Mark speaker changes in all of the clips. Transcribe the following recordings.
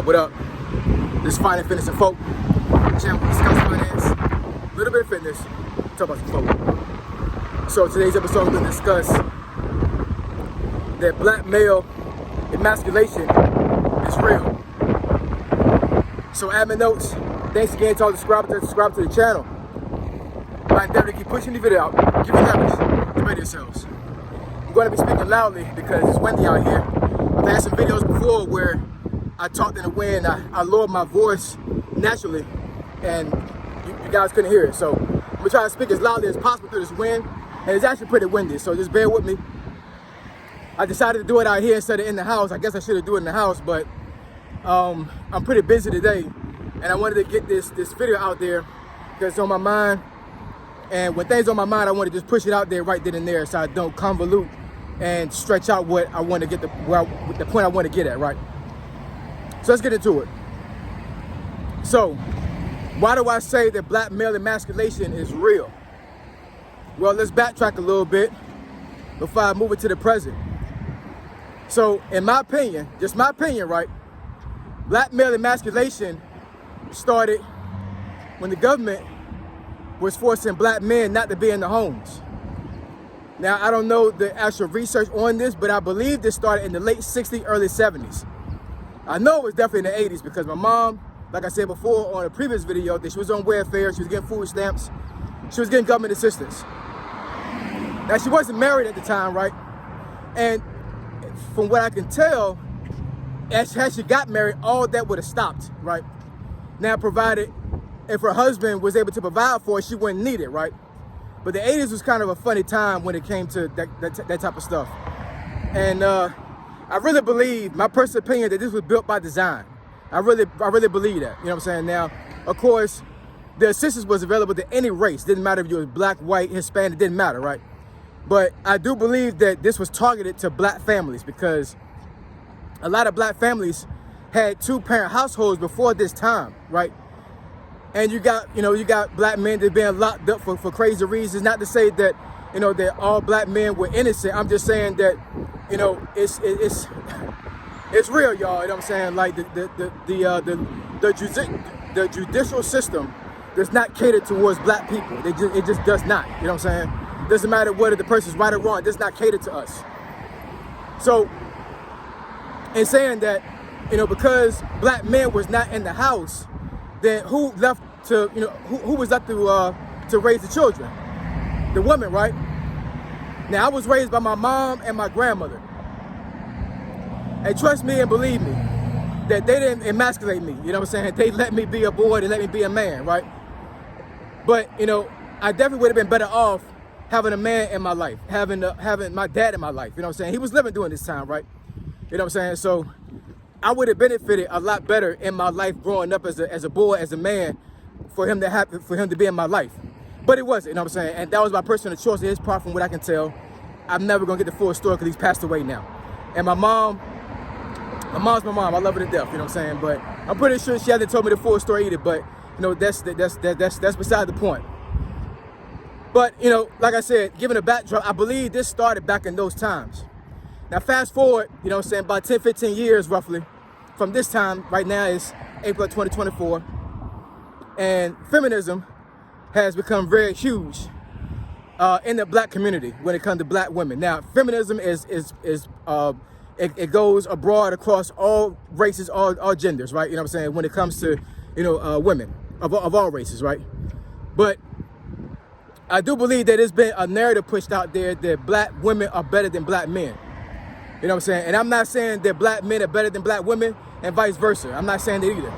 Speaker 1: What up? This is Finance, Fitness, and Folk. Channel we discuss finance, a little bit of fitness, talk about some folk. So today's episode we're going to discuss that black male emasculation is real. So admin notes, thanks again to all the subscribe to the channel. My endeavor to keep pushing the video out, give you leverage to rate yourselves. I'm going to be speaking loudly because it's windy out here. I've had some videos before where I talked in the wind, I lowered my voice naturally, and you guys couldn't hear it. So I'm gonna try to speak as loudly as possible through this wind, and it's actually pretty windy, so just bear with me. I decided to do it out here instead of in the house. I guess I should have done it in the house, but I'm pretty busy today, and I wanted to get this video out there because it's on my mind. And when things on my mind, I want to just push it out there right then and there, so I don't convolute and stretch out what I want to get the point I want to get at, right? So let's get into it. So, why do I say that black male emasculation is real? Well, let's backtrack a little bit before I move it to the present. So, in my opinion, just my opinion, right? Black male emasculation started when the government was forcing black men not to be in the homes. Now, I don't know the actual research on this, but I believe this started in the late 60s, early 70s. I know it was definitely in the 80s because my mom, like I said before on a previous video, that she was on welfare, she was getting food stamps, she was getting government assistance. Now, she wasn't married at the time, right? And from what I can tell, as she got married, all that would have stopped, right? Now, provided if her husband was able to provide for her, she wouldn't need it, right? But the 80s was kind of a funny time when it came to that type of stuff. And I really believe, my personal opinion, that this was built by design. I really believe that, you know what I'm saying? Now, of course, the assistance was available to any race. Didn't matter if you was black, white, Hispanic, didn't matter, right? But I do believe that this was targeted to black families because a lot of black families had two-parent households before this time, right? And you got black men that being locked up for crazy reasons. Not to say that, that all black men were innocent. I'm just saying that, it's real, y'all. You know what I'm saying? Like the judicial system does not cater towards black people. It just does not. You know what I'm saying? Doesn't matter whether the person's right or wrong. It does not cater to us. So, in saying that, because black men was not in the house, then who left to, who was left to raise the children? The woman, right? Now, I was raised by my mom and my grandmother. And trust me and believe me, that they didn't emasculate me, you know what I'm saying? They let me be a boy, they let me be a man, right? But, I definitely would have been better off having a man in my life, having my dad in my life, you know what I'm saying? He was living during this time, right? You know what I'm saying? So I would have benefited a lot better in my life growing up as a boy, as a man, for him to be in my life. But it wasn't, you know what I'm saying? And that was my personal choice on his part, from what I can tell. I'm never gonna get the full story because he's passed away now. And my mom's my mom. I love her to death, you know what I'm saying? But I'm pretty sure she hasn't told me the full story either. But that's beside the point. But like I said, given a backdrop, I believe this started back in those times. Now fast forward, you know what I'm saying, about 10, 15 years roughly from this time. Right now is April 2024, and feminism has become very huge in the black community when it comes to black women. Now, feminism it goes abroad across all races, all genders, right? You know what I'm saying? When it comes to, women of all races, right? But I do believe that there's been a narrative pushed out there that black women are better than black men. You know what I'm saying? And I'm not saying that black men are better than black women and vice versa. I'm not saying that either.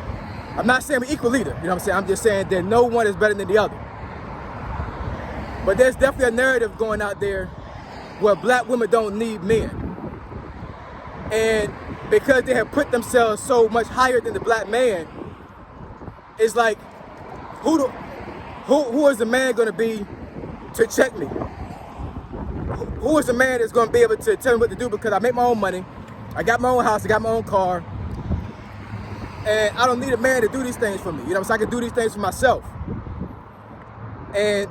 Speaker 1: I'm not saying we're equal either. You know what I'm saying? I'm just saying that no one is better than the other. But there's definitely a narrative going out there where black women don't need men. And because they have put themselves so much higher than the black man, it's like, who is the man going to be to check me? Who is the man that's going to be able to tell me what to do? Because I make my own money, I got my own house, I got my own car, and I don't need a man to do these things for me. You know, so I can do these things for myself. And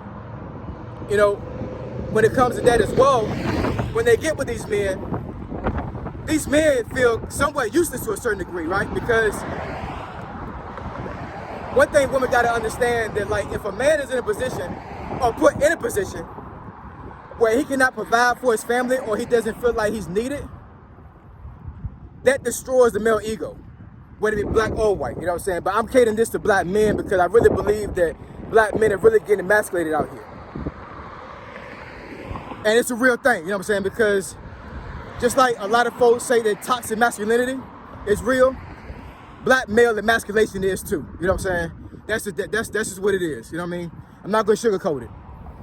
Speaker 1: when it comes to that as well, when they get with these men, these men feel somewhat useless to a certain degree, right? Because one thing women gotta understand that, like, if a man is in a position or put in a position where he cannot provide for his family or he doesn't feel like he's needed, that destroys the male ego, whether it be black or white, you know what I'm saying? But I'm catering this to black men because I really believe that black men are really getting emasculated out here. And it's a real thing, you know what I'm saying? Because just like a lot of folks say that toxic masculinity is real, black male emasculation is too, you know what I'm saying? That's just what it is, you know what I mean? I'm not gonna sugarcoat it.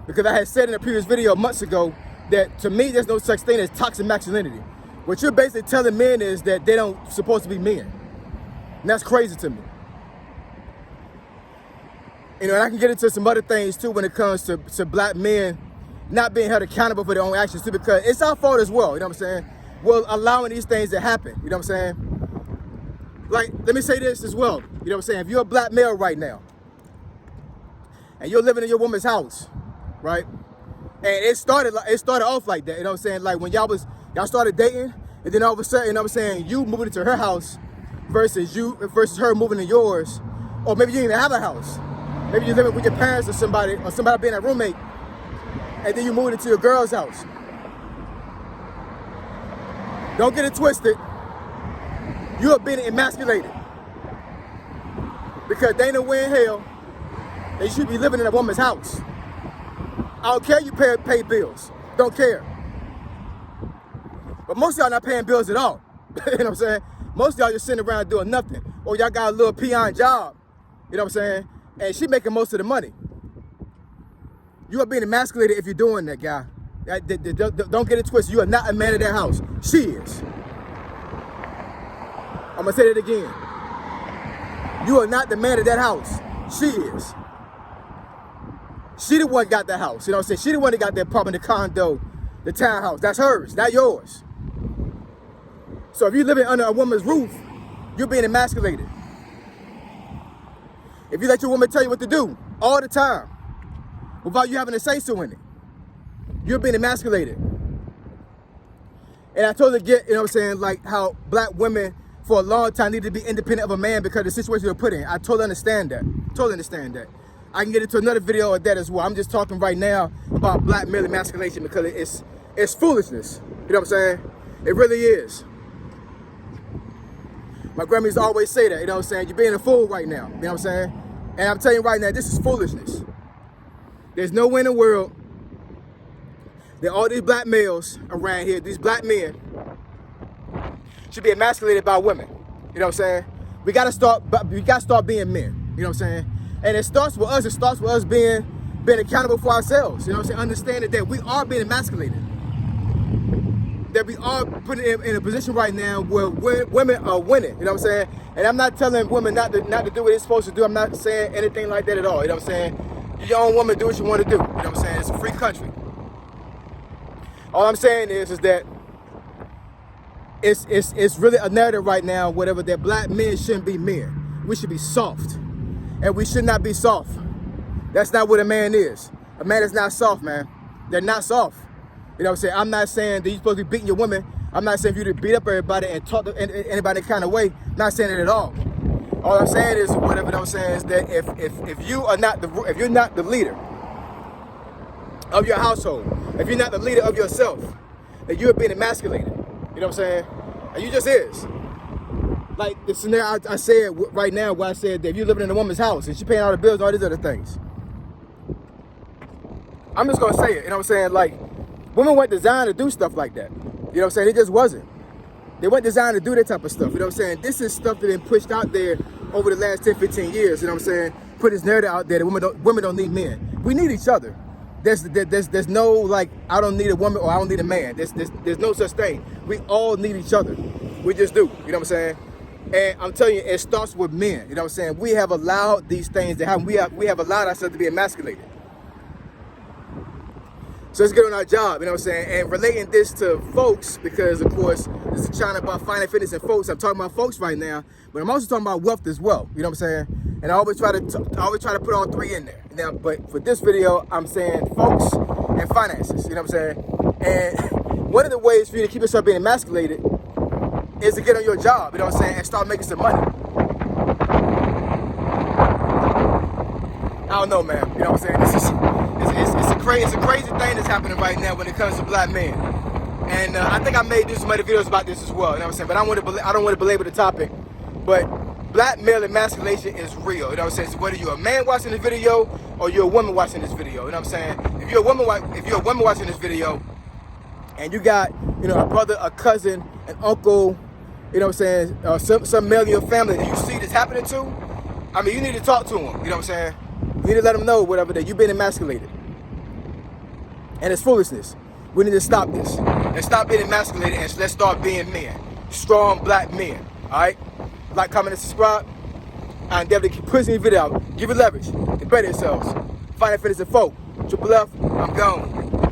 Speaker 1: Because I had said in a previous video months ago that to me, there's no such thing as toxic masculinity. What you're basically telling men is that they don't supposed to be men. And that's crazy to me. You know, and I can get into some other things too when it comes to black men not being held accountable for their own actions too, because it's our fault as well, you know what I'm saying? We're allowing these things to happen, you know what I'm saying? Like, let me say this as well, you know what I'm saying? If you're a black male right now, and you're living in your woman's house, right? And it started off like that, you know what I'm saying? Like when y'all started dating, and then all of a sudden, you know what I'm saying, you moving into her house versus her moving to yours, or maybe you didn't even have a house. Maybe you're living with your parents or somebody being a roommate, and then you move into your girl's house. Don't get it twisted. You are being emasculated. Because they ain't no way in hell they should be living in a woman's house. I don't care you pay bills. Don't care. But most of y'all not paying bills at all. You know what I'm saying? Most of y'all just sitting around doing nothing. Or y'all got a little peon job. You know what I'm saying? And she making most of the money. You are being emasculated if you're doing that, guy. Don't get it twisted. You are not a man of that house. She is. I'm going to say that again. You are not the man of that house. She is. She the one got the house. You know what I'm saying? She the one that got the apartment, the condo, the townhouse. That's hers, not yours. So if you're living under a woman's roof, you're being emasculated. If you let your woman tell you what to do all the time, without you having a say-so in it, you're being emasculated. And I totally get, you know what I'm saying, like how black women for a long time need to be independent of a man because of the situation they're put in. I totally understand that. Totally understand that. I can get into another video of that as well. I'm just talking right now about black male emasculation because it's foolishness. You know what I'm saying? It really is. My grandma used to always say that, you know what I'm saying? You're being a fool right now, you know what I'm saying? And I'm telling you right now, this is foolishness. There's no way in the world that all these black males around here, these black men, should be emasculated by women. You know what I'm saying? We gotta start being men. You know what I'm saying? And it starts with us. It starts with us being accountable for ourselves. You know what I'm saying? Understanding that we are being emasculated. That we are put in a position right now where women are winning. You know what I'm saying? And I'm not telling women not to do what they're supposed to do. I'm not saying anything like that at all. You know what I'm saying? You're your own woman, do what you want to do. You know what I'm saying? It's a free country. All I'm saying is that it's really a narrative right now, whatever, that black men shouldn't be men. We should be soft. And we should not be soft. That's not what a man is. A man is not soft, man. They're not soft. You know what I'm saying? I'm not saying that you're supposed to be beating your woman. I'm not saying for you to beat up everybody and talk to anybody kind of way. I'm not saying it at all. All I'm saying is, whatever I'm saying is that if you're not the leader of your household, if you're not the leader of yourself, then you're being emasculated. You know what I'm saying? And you just is. Like the scenario I said right now, where I said that if you're living in a woman's house and she's paying all the bills and all these other things, I'm just gonna say it. You know what I'm saying? Like, women weren't designed to do stuff like that. You know what I'm saying? It just wasn't. They weren't designed to do that type of stuff. You know what I'm saying? This is stuff that's been pushed out there over the last 10, 15 years. You know what I'm saying? Put this narrative out there that women don't need men. We need each other. There's no, like, I don't need a woman or I don't need a man. There's no such thing. We all need each other. We just do. You know what I'm saying? And I'm telling you, it starts with men. You know what I'm saying? We have allowed these things to happen. We have allowed ourselves to be emasculated. So let's get on our job, you know what I'm saying? And relating this to folks, because of course, this is China about finding fitness and folks. I'm talking about folks right now, but I'm also talking about wealth as well. You know what I'm saying? And I always try to put all three in there. Now, but for this video, I'm saying folks and finances. You know what I'm saying? And one of the ways for you to keep yourself being emasculated is to get on your job, you know what I'm saying, and start making some money. I don't know, man. You know what I'm saying? It's a crazy thing that's happening right now when it comes to black men. And I think I made some other videos about this as well. You know what I'm saying? But I don't want to belabor the topic. But black male emasculation is real. You know what I'm saying? So whether you're a man watching this video or you're a woman watching this video, you know what I'm saying? If you're a woman watching this video, and you got, you know, a brother, a cousin, an uncle, you know what I'm saying, some male in your family that you see this happening to, I mean, you need to talk to them. You know what I'm saying? You need to let them know, whatever, that you've been emasculated. And it's foolishness. We need to stop this. Let's stop being emasculated and let's start being men. Strong black men. Alright? Like, comment, and subscribe. I endeavor to keep pushing the video out. Give it leverage. To better yourselves. Find Feminism folk. Triple F, I'm gone.